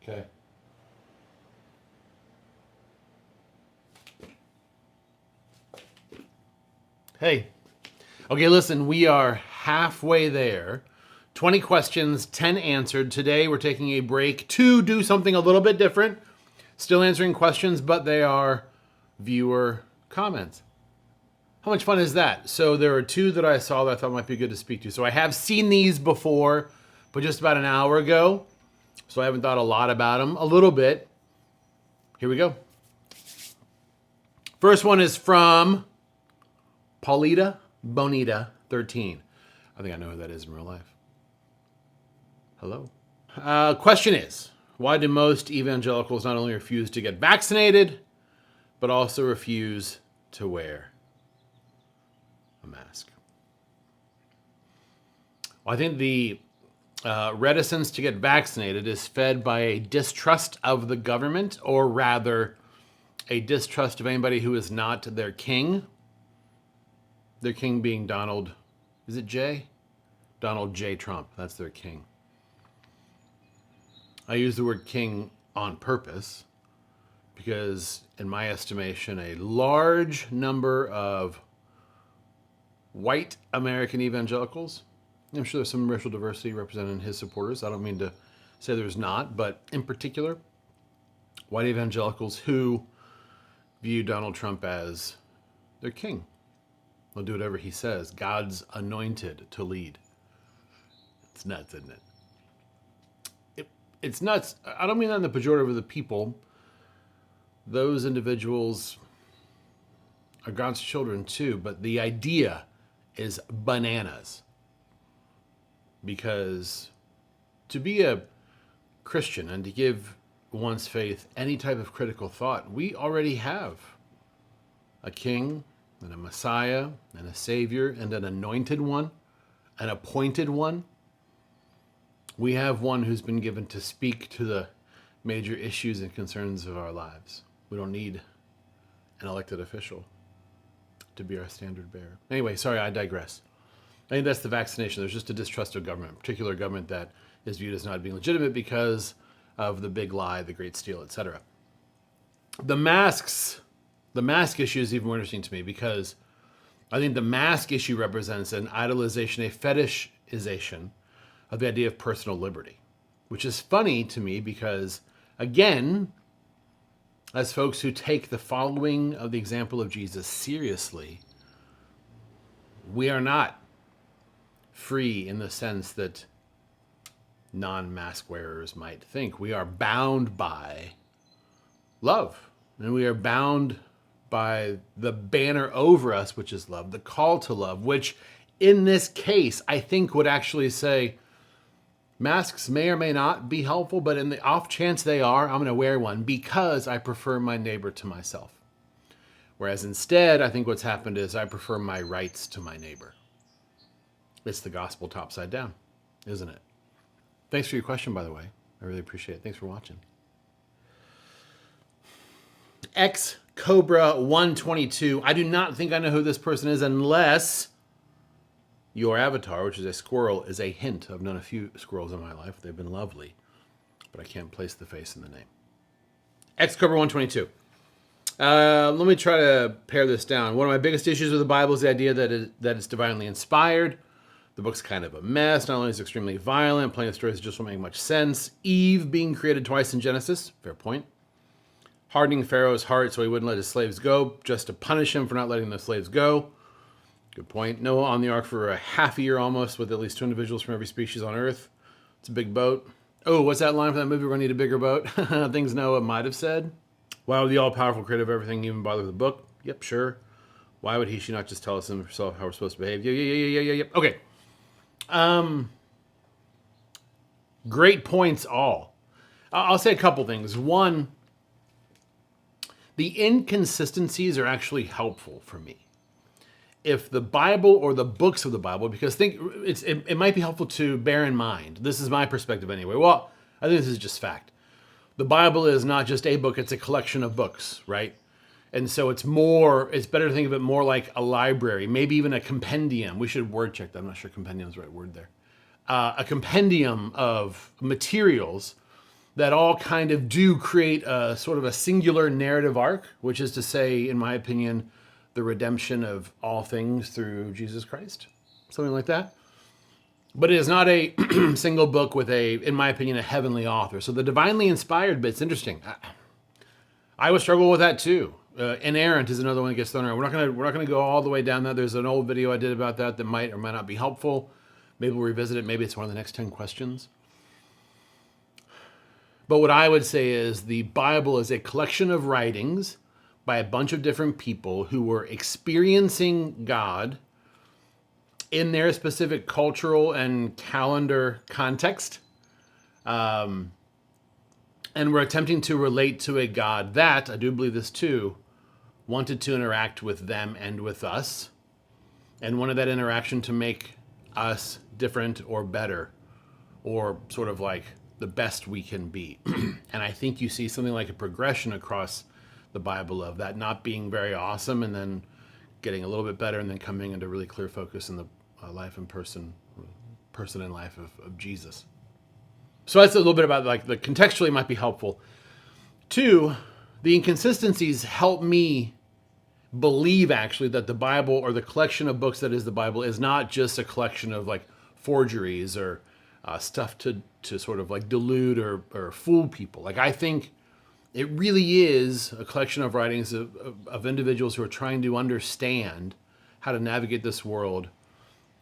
Okay. Hey. Okay, listen, we are halfway there. 20 questions, 10 answered. Today we're taking a break to do something a little bit different. Still answering questions, but they are viewer comments. How much fun is that? So there are two that I saw that I thought might be good to speak to. So I have seen these before, but just about an hour ago. So I haven't thought a lot about them. A little bit. Here we go. First one is from Paulita Bonita 13. I think I know who that is in real life. Hello. Question is, why do most evangelicals not only refuse to get vaccinated, but also refuse to wear a mask? Well, I think the reticence to get vaccinated is fed by a distrust of the government, or rather, a distrust of anybody who is not their king. Their king being Donald, is it J? Donald J. Trump. That's their king. I use the word king on purpose because, in my estimation, a large number of white American evangelicals, I'm sure there's some racial diversity represented in his supporters. I don't mean to say there's not, but in particular, white evangelicals who view Donald Trump as their king. They'll do whatever he says. God's anointed to lead. It's nuts, isn't it? It's nuts. I don't mean that in the pejorative of the people. Those individuals are God's children too, but the idea is bananas. Because to be a Christian and to give one's faith any type of critical thought, we already have a king and a Messiah and a Savior and an anointed one, an appointed one. We have one who's been given to speak to the major issues and concerns of our lives. We don't need an elected official to be our standard bearer. Anyway, sorry, I digress. I think that's the vaccination. There's just a distrust of government, particular government that is viewed as not being legitimate because of the big lie, the great steal, etc. The mask issue is even more interesting to me because I think the mask issue represents an idolization, a fetishization of the idea of personal liberty, which is funny to me because, again, as folks who take the following of the example of Jesus seriously, we are not free in the sense that non-mask wearers might think. We are bound by love, and we are bound by the banner over us, which is love, the call to love, which in this case, I think would actually say masks may or may not be helpful, but in the off chance they are, I'm going to wear one because I prefer my neighbor to myself. Whereas instead, I think what's happened is I prefer my rights to my neighbor. It's the gospel topside down, isn't it? Thanks for your question, by the way. I really appreciate it. Thanks for watching. X Cobra 122. I do not think I know who this person is unless your avatar, which is a squirrel, is a hint. I've known a few squirrels in my life. They've been lovely, but I can't place the face in the name. X Cobra 122. Let me try to pare this down. One of my biggest issues with the Bible is the idea that it's divinely inspired. The book's kind of a mess. Not only is it extremely violent, plenty of stories just don't make much sense. Eve being created twice in Genesis, fair point. Hardening Pharaoh's heart so he wouldn't let his slaves go, just to punish him for not letting the slaves go. Good point. Noah on the ark for a half a year almost, with at least 2 individuals from every species on Earth. It's a big boat. Oh, what's that line from that movie? We're going to need a bigger boat. Things Noah might have said. Why would the all-powerful creator of everything even bother with a book? Yep, sure. Why would she not just tell us himself how we're supposed to behave? Yep. Okay. Great points all. I'll say a couple things. One, the inconsistencies are actually helpful for me. If the Bible or the books of the Bible, because it might be helpful to bear in mind, this is my perspective anyway. Well, I think this is just fact. The Bible is not just a book, it's a collection of books, right? And so it's better to think of it more like a library, maybe even a compendium. We should word check that. I'm not sure compendium is the right word there. A compendium of materials that all kind of do create a sort of a singular narrative arc, which is to say, in my opinion, the redemption of all things through Jesus Christ, something like that. But it is not a single book with in my opinion, a heavenly author. So the divinely inspired bit's interesting. I would struggle with that too. Inerrant is another one that gets thrown around. We're not gonna go all the way down that. There's an old video I did about that might or might not be helpful. Maybe we'll revisit it. Maybe it's one of the next 10 questions. But what I would say is the Bible is a collection of writings by a bunch of different people who were experiencing God in their specific cultural and calendar context. And we're attempting to relate to a God that, I do believe this too, wanted to interact with them and with us, and wanted that interaction to make us different or better, or sort of like the best we can be. And I think you see something like a progression across the Bible of that not being very awesome and then getting a little bit better and then coming into really clear focus in the life and person and life of Jesus. So that's a little bit about like the contextually might be helpful. 2, the inconsistencies help me believe actually that the Bible, or the collection of books that is the Bible, is not just a collection of like forgeries or stuff to sort of like delude or fool people. Like I think it really is a collection of writings of individuals who are trying to understand how to navigate this world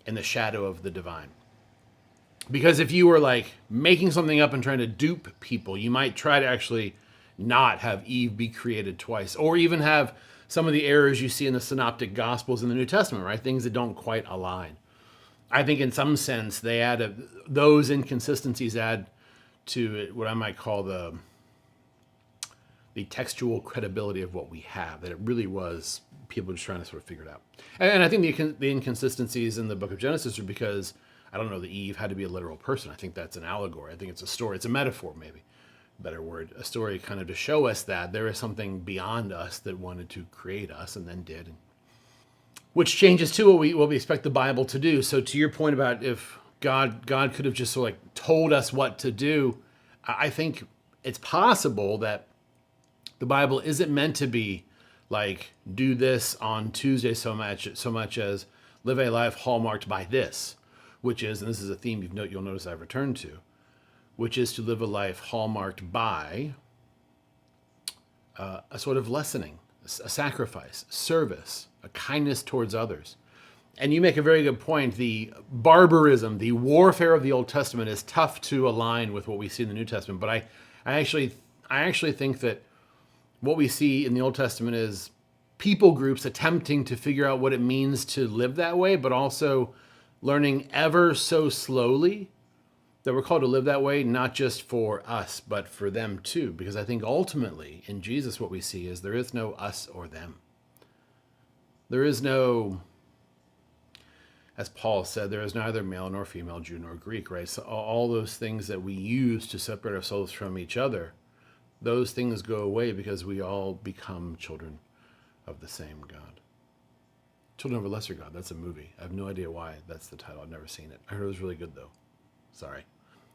in the shadow of the divine. Because if you were like making something up and trying to dupe people, you might try to actually not have Eve be created twice, or even have some of the errors you see in the synoptic gospels in the New Testament, right? Things that don't quite align. I think in some sense they those inconsistencies add to what I might call the textual credibility of what we have, that it really was people just trying to sort of figure it out. And I think the inconsistencies in the book of Genesis are because, I don't know that Eve had to be a literal person. I think that's an allegory. I think it's a story. It's a metaphor, maybe. Better word. A story kind of to show us that there is something beyond us that wanted to create us and then did. Which changes too what we expect the Bible to do. So to your point about if God could have just sort of like told us what to do, I think it's possible that the Bible isn't meant to be like, do this on Tuesday so much as live a life hallmarked by this, which is, and this is a theme you'll notice I've returned to, which is to live a life hallmarked by a sort of lessening, a sacrifice, service, a kindness towards others. And you make a very good point. The barbarism, the warfare of the Old Testament is tough to align with what we see in the New Testament. But I actually think that what we see in the Old Testament is people groups attempting to figure out what it means to live that way, but also learning ever so slowly that we're called to live that way, not just for us, but for them too. Because I think ultimately in Jesus what we see is there is no us or them. There is no, as Paul said, there is neither male nor female, Jew nor Greek, right? So all those things that we use to separate ourselves from each other, those things go away because we all become children of the same God. Children of a Lesser God, that's a movie. I have no idea why that's the title. I've never seen it. I heard it was really good though. Sorry.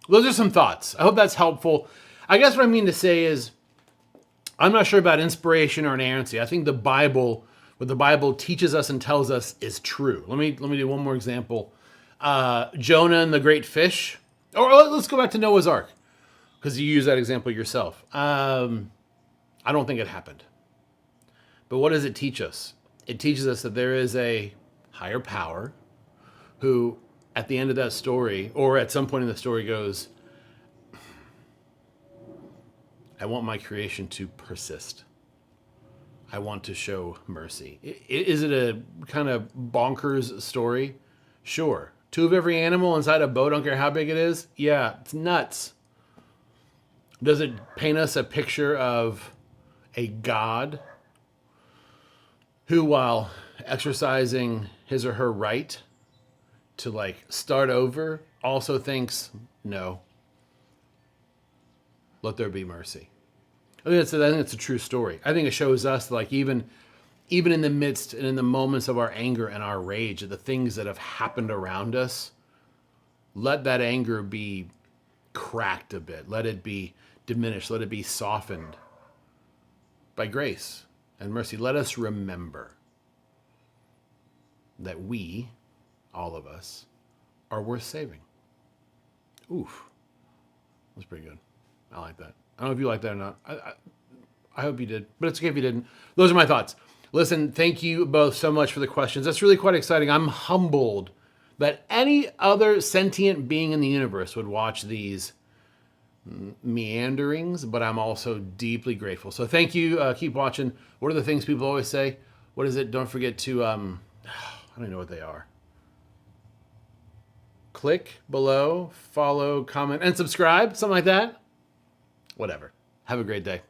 Those are some thoughts. I hope that's helpful. I guess what I mean to say is, I'm not sure about inspiration or inerrancy. I think what the Bible teaches us and tells us is true. Let me do one more example. Jonah and the great fish. Or let's go back to Noah's Ark, because you use that example yourself. I don't think it happened. But what does it teach us? It teaches us that there is a higher power who, at the end of that story, or at some point in the story, goes, I want my creation to persist. I want to show mercy. Is it a kind of bonkers story? Sure. 2 of every animal inside a boat, I don't care how big it is? Yeah, it's nuts. Does it paint us a picture of a God who, while exercising his or her right to like start over, also thinks, no, let there be mercy? I think it's a true story. I think it shows us like even in the midst and in the moments of our anger and our rage at the things that have happened around us, let that anger be cracked a bit. Let it be diminished. Let it be softened by grace and mercy. Let us remember that we, all of us, are worth saving. Oof. That's pretty good. I like that. I don't know if you like that or not. I hope you did, but it's okay if you didn't. Those are my thoughts. Listen, thank you both so much for the questions. That's really quite exciting. I'm humbled that any other sentient being in the universe would watch these meanderings, but I'm also deeply grateful. So thank you. Keep watching. What are the things people always say? What is it? Don't forget to, I don't even know what they are. Click below, follow, comment, and subscribe. Something like that. Whatever. Have a great day.